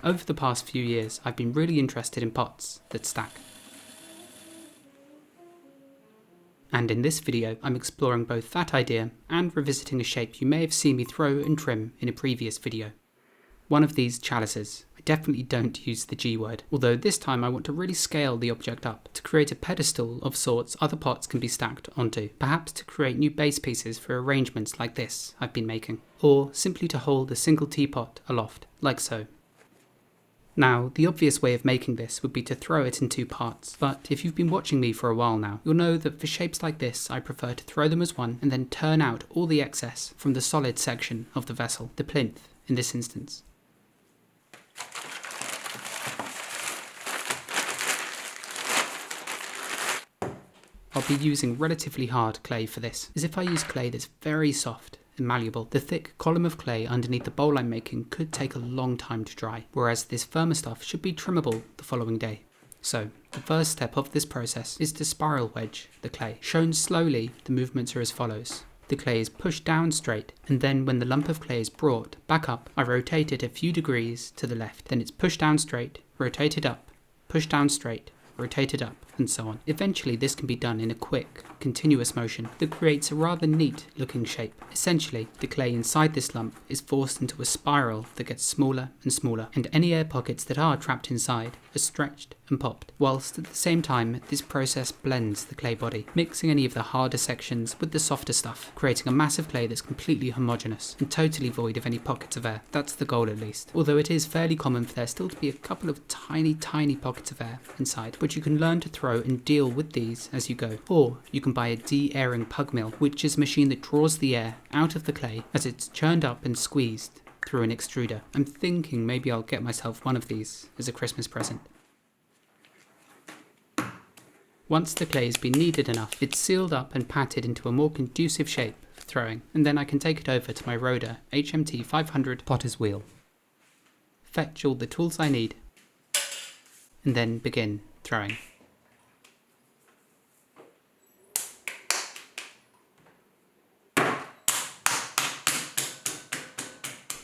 Over the past few years, I've been really interested in pots that stack. And in this video, I'm exploring both that idea and revisiting a shape you may have seen me throw and trim in a previous video. One of these chalices. I definitely don't use the G word, although this time I want to really scale the object up to create a pedestal of sorts other pots can be stacked onto, perhaps to create new base pieces for arrangements like this I've been making, or simply to hold a single teapot aloft, like so. Now, the obvious way of making this would be to throw it in two parts, but if you've been watching me for a while now, you'll know that for shapes like this I prefer to throw them as one and then turn out all the excess from the solid section of the vessel, the plinth in this instance. I'll be using relatively hard clay for this, as if I use clay that's very soft and malleable, the thick column of clay underneath the bowl I'm making could take a long time to dry, whereas this firmer stuff should be trimmable the following day. So, the first step of this process is to spiral wedge the clay. Shown slowly, the movements are as follows. The clay is pushed down straight, and then when the lump of clay is brought back up, I rotate it a few degrees to the left. Then it's pushed down straight, rotated up, pushed down straight, rotated up, and so on. Eventually this can be done in a quick, continuous motion that creates a rather neat looking shape. Essentially, the clay inside this lump is forced into a spiral that gets smaller and smaller, and any air pockets that are trapped inside are stretched and popped, whilst at the same time this process blends the clay body, mixing any of the harder sections with the softer stuff, creating a mass of clay that's completely homogeneous and totally void of any pockets of air. That's the goal at least, although it is fairly common for there still to be a couple of tiny pockets of air inside, but you can learn to throw and deal with these as you go, or you can buy a de-airing pug mill, which is a machine that draws the air out of the clay as it's churned up and squeezed through an extruder. I'm thinking maybe I'll get myself one of these as a Christmas present. Once the clay has been kneaded enough, it's sealed up and patted into a more conducive shape for throwing, and then I can take it over to my Roda HMT 500 potter's wheel, fetch all the tools I need, and then begin throwing.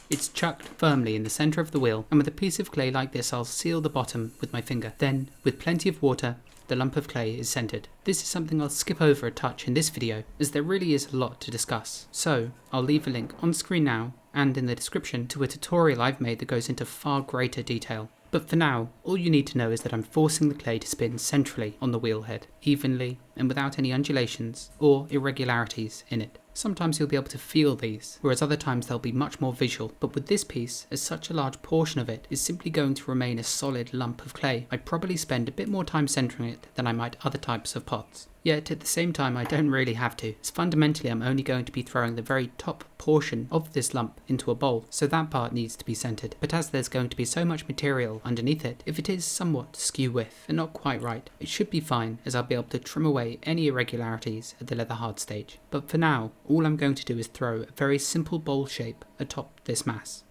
It's chucked firmly in the centre of the wheel, and with a piece of clay like this I'll seal the bottom with my finger. Then, with plenty of water, the lump of clay is centred. This is something I'll skip over a touch in this video, as there really is a lot to discuss. So, I'll leave a link on screen now, and in the description, to a tutorial I've made that goes into far greater detail. But for now, all you need to know is that I'm forcing the clay to spin centrally on the wheel head, evenly and without any undulations or irregularities in it. Sometimes you'll be able to feel these, whereas other times they'll be much more visual. But with this piece, as such a large portion of it is simply going to remain a solid lump of clay, I'd probably spend a bit more time centering it than I might other types of pots. Yet at the same time I don't really have to, as fundamentally I'm only going to be throwing the very top portion of this lump into a bowl, so that part needs to be centered. But as there's going to be so much material underneath it, if it is somewhat skew width and not quite right, it should be fine, as I'll be able to trim away any irregularities at the leather hard stage. But for now, all I'm going to do is throw a very simple bowl shape atop this mass.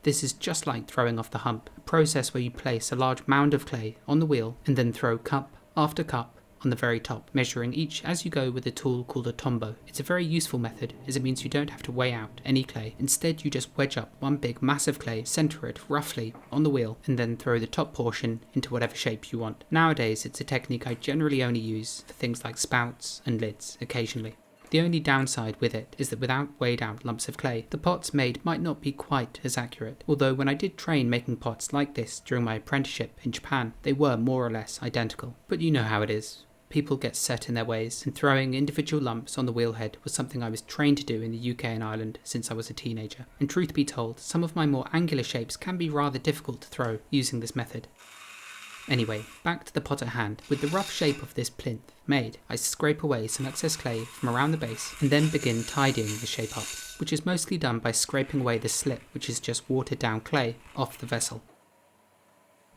This is just like throwing off the hump, a process where you place a large mound of clay on the wheel and then throw cup after cup on the very top, measuring each as you go with a tool called a tombow. It's a very useful method, as it means you don't have to weigh out any clay. Instead you just wedge up one big mass of clay, center it roughly on the wheel, and then throw the top portion into whatever shape you want. Nowadays it's a technique I generally only use for things like spouts and lids occasionally. The only downside with it is that without weighed out lumps of clay, the pots made might not be quite as accurate, although when I did train making pots like this during my apprenticeship in Japan, they were more or less identical. But you know how it is. People get set in their ways, and throwing individual lumps on the wheelhead was something I was trained to do in the UK and Ireland since I was a teenager. And truth be told, some of my more angular shapes can be rather difficult to throw using this method. Anyway, back to the pot at hand. With the rough shape of this plinth made, I scrape away some excess clay from around the base and then begin tidying the shape up, which is mostly done by scraping away the slip, which is just watered down clay, off the vessel.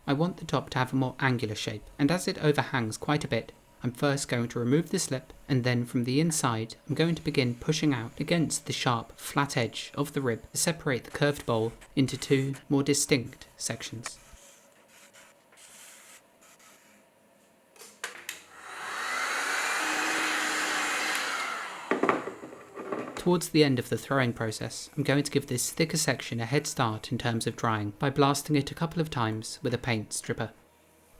I want the top to have a more angular shape, and as it overhangs quite a bit, I'm first going to remove the slip, and then from the inside I'm going to begin pushing out against the sharp, flat edge of the rib to separate the curved bowl into two more distinct sections. Towards the end of the throwing process, I'm going to give this thicker section a head start in terms of drying by blasting it a couple of times with a paint stripper.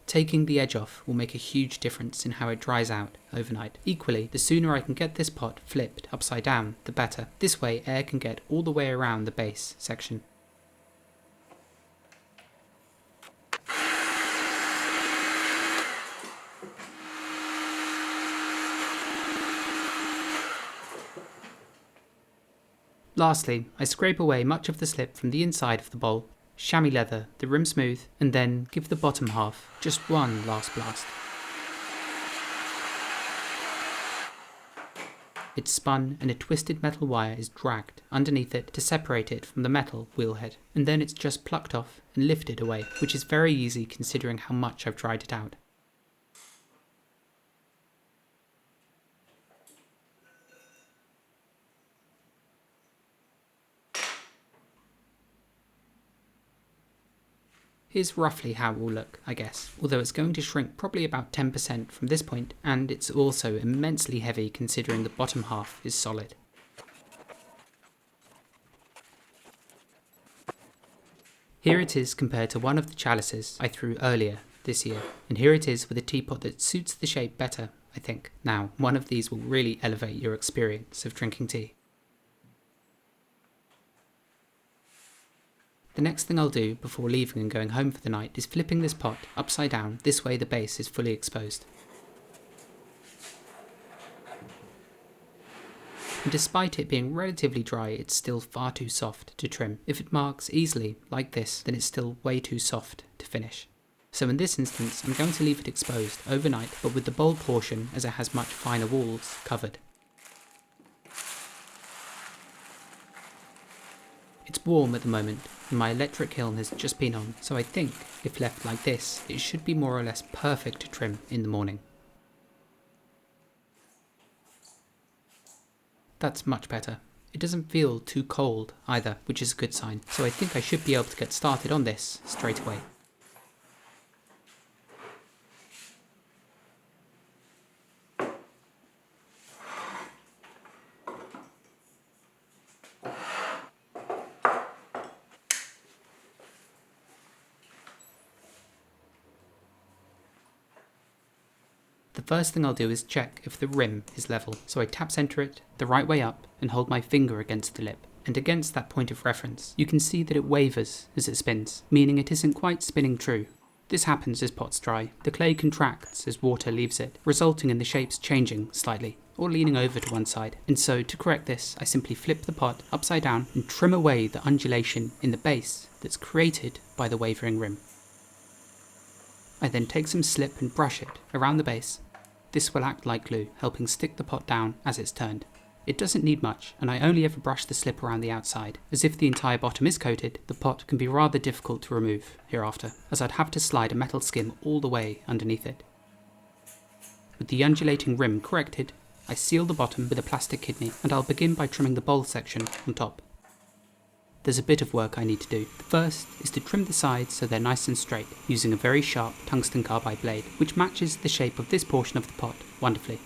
Taking the edge off will make a huge difference in how it dries out overnight. Equally, the sooner I can get this pot flipped upside down, the better. This way air can get all the way around the base section. Lastly, I scrape away much of the slip from the inside of the bowl, chamois leather the rim smooth, and then give the bottom half just one last blast. It's spun and a twisted metal wire is dragged underneath it to separate it from the metal wheel head, and then it's just plucked off and lifted away, which is very easy considering how much I've dried it out. Here's roughly how it will look, I guess, although it's going to shrink probably about 10% from this point, and it's also immensely heavy considering the bottom half is solid. Here it is compared to one of the chalices I threw earlier this year, and here it is with a teapot that suits the shape better, I think. Now, one of these will really elevate your experience of drinking tea. The next thing I'll do before leaving and going home for the night is flipping this pot upside down, this way the base is fully exposed. And despite it being relatively dry, it's still far too soft to trim. If it marks easily, like this, then it's still way too soft to finish. So in this instance, I'm going to leave it exposed overnight, but with the bowl portion, as it has much finer walls, covered. It's warm at the moment, and my electric kiln has just been on, so I think, if left like this, it should be more or less perfect to trim in the morning. That's much better. It doesn't feel too cold either, which is a good sign, so I think I should be able to get started on this straight away. The first thing I'll do is check if the rim is level, so I tap center it the right way up and hold my finger against the lip. And against that point of reference, you can see that it wavers as it spins, meaning it isn't quite spinning true. This happens as pots dry. The clay contracts as water leaves it, resulting in the shapes changing slightly, or leaning over to one side. And so to correct this, I simply flip the pot upside down and trim away the undulation in the base that's created by the wavering rim. I then take some slip and brush it around the base. This will act like glue, helping stick the pot down as it's turned. It doesn't need much, and I only ever brush the slip around the outside, as if the entire bottom is coated, the pot can be rather difficult to remove hereafter, as I'd have to slide a metal skim all the way underneath it. With the undulating rim corrected, I seal the bottom with a plastic kidney, and I'll begin by trimming the bowl section on top. There's a bit of work I need to do. The first is to trim the sides so they're nice and straight, using a very sharp tungsten carbide blade, which matches the shape of this portion of the pot wonderfully.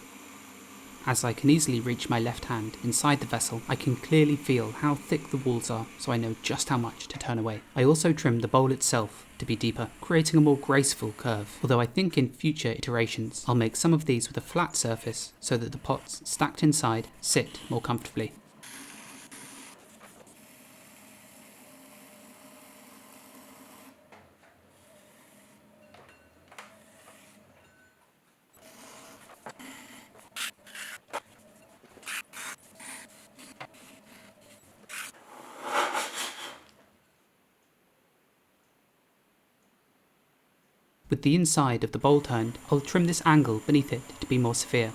As I can easily reach my left hand inside the vessel, I can clearly feel how thick the walls are, so I know just how much to turn away. I also trimmed the bowl itself to be deeper, creating a more graceful curve, although I think in future iterations I'll make some of these with a flat surface so that the pots stacked inside sit more comfortably. With the inside of the bowl turned, I'll trim this angle beneath it to be more severe.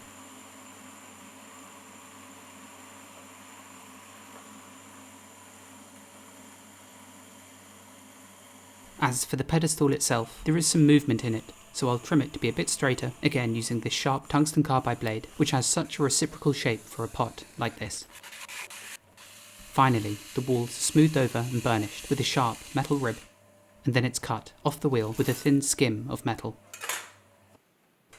As for the pedestal itself, there is some movement in it, so I'll trim it to be a bit straighter, again using this sharp tungsten carbide blade, which has such a reciprocal shape for a pot like this. Finally, the walls are smoothed over and burnished with a sharp metal rib, and then it's cut off the wheel with a thin skim of metal.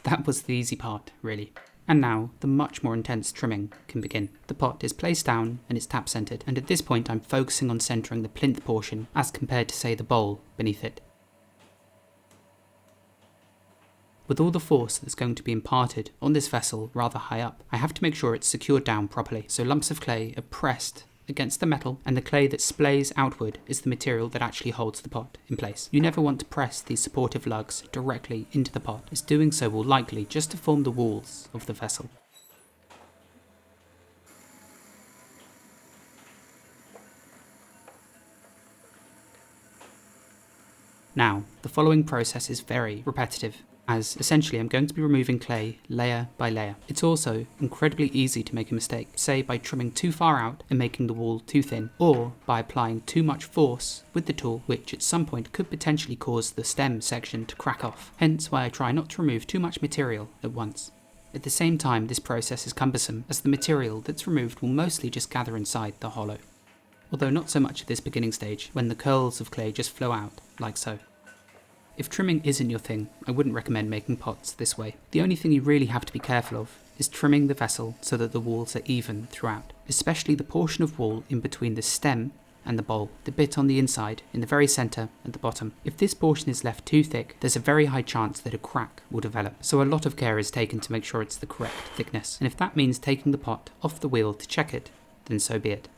That was the easy part, really. And now, the much more intense trimming can begin. The pot is placed down and it's tap centered, and at this point I'm focusing on centering the plinth portion as compared to, say, the bowl beneath it. With all the force that's going to be imparted on this vessel rather high up, I have to make sure it's secured down properly, so lumps of clay are pressed against the metal, and the clay that splays outward is the material that actually holds the pot in place. You never want to press these supportive lugs directly into the pot, as doing so will likely just to form the walls of the vessel. Now, the following process is very repetitive, as essentially I'm going to be removing clay layer by layer. It's also incredibly easy to make a mistake, say by trimming too far out and making the wall too thin, or by applying too much force with the tool, which at some point could potentially cause the stem section to crack off, hence why I try not to remove too much material at once. At the same time, this process is cumbersome, as the material that's removed will mostly just gather inside the hollow. Although not so much at this beginning stage, when the curls of clay just flow out, like so. If trimming isn't your thing, I wouldn't recommend making pots this way. The only thing you really have to be careful of is trimming the vessel so that the walls are even throughout, especially the portion of wall in between the stem and the bowl, the bit on the inside, in the very centre at the bottom. If this portion is left too thick, there's a very high chance that a crack will develop, so a lot of care is taken to make sure it's the correct thickness, and if that means taking the pot off the wheel to check it, then so be it.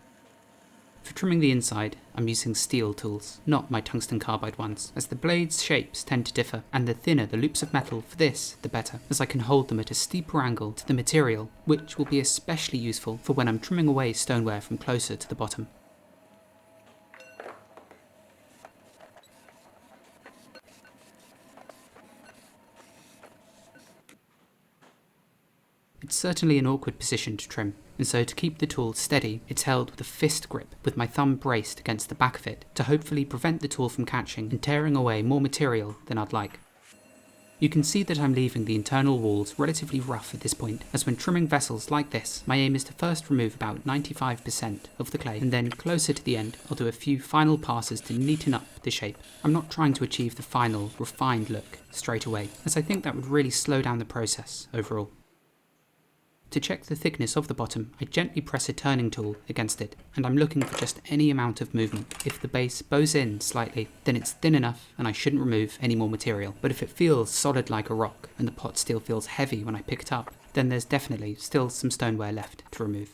For trimming the inside, I'm using steel tools, not my tungsten carbide ones, as the blades' shapes tend to differ, and the thinner the loops of metal for this, the better, as I can hold them at a steeper angle to the material, which will be especially useful for when I'm trimming away stoneware from closer to the bottom. It's certainly an awkward position to trim, and so to keep the tool steady, it's held with a fist grip, with my thumb braced against the back of it, to hopefully prevent the tool from catching and tearing away more material than I'd like. You can see that I'm leaving the internal walls relatively rough at this point, as when trimming vessels like this, my aim is to first remove about 95% of the clay, and then closer to the end, I'll do a few final passes to neaten up the shape. I'm not trying to achieve the final, refined look straight away, as I think that would really slow down the process overall. To check the thickness of the bottom, I gently press a turning tool against it, and I'm looking for just any amount of movement. If the base bows in slightly, then it's thin enough and I shouldn't remove any more material. But if it feels solid like a rock, and the pot still feels heavy when I pick it up, then there's definitely still some stoneware left to remove.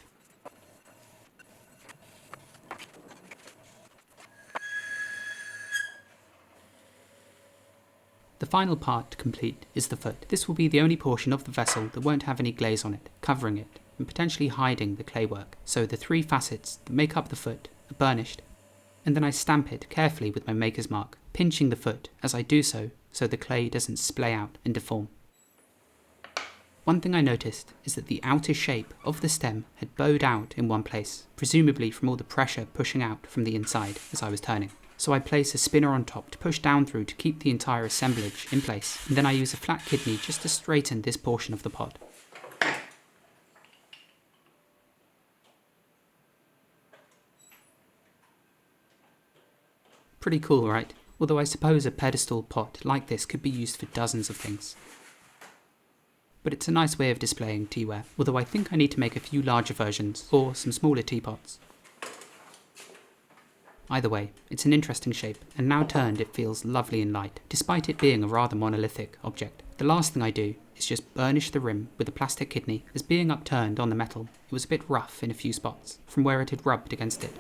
The final part to complete is the foot. This will be the only portion of the vessel that won't have any glaze on it, covering it, and potentially hiding the clay work. So the three facets that make up the foot are burnished, and then I stamp it carefully with my maker's mark, pinching the foot as I do so the clay doesn't splay out and deform. One thing I noticed is that the outer shape of the stem had bowed out in one place, presumably from all the pressure pushing out from the inside as I was turning. So I place a spinner on top to push down through to keep the entire assemblage in place, and then I use a flat kidney just to straighten this portion of the pot. Pretty cool, right? Although I suppose a pedestal pot like this could be used for dozens of things. But it's a nice way of displaying teaware, although I think I need to make a few larger versions, or some smaller teapots. Either way, it's an interesting shape, and now turned it feels lovely and light, despite it being a rather monolithic object. The last thing I do is just burnish the rim with a plastic kidney, as being upturned on the metal, it was a bit rough in a few spots, from where it had rubbed against it.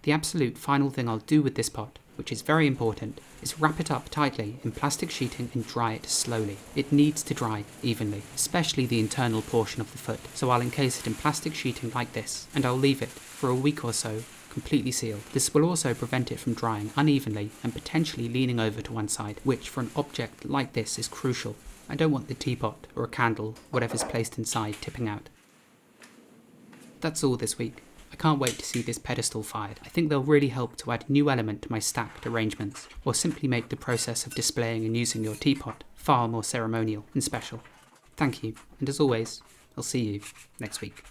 The absolute final thing I'll do with this pot, which is very important, is wrap it up tightly in plastic sheeting and dry it slowly. It needs to dry evenly, especially the internal portion of the foot, so I'll encase it in plastic sheeting like this, and I'll leave it for a week or so completely sealed. This will also prevent it from drying unevenly and potentially leaning over to one side, which for an object like this is crucial. I don't want the teapot or a candle, whatever's placed inside, tipping out. That's all this week. I can't wait to see this pedestal fired. I think they'll really help to add a new element to my stacked arrangements, or simply make the process of displaying and using your teapot far more ceremonial and special. Thank you, and as always, I'll see you next week.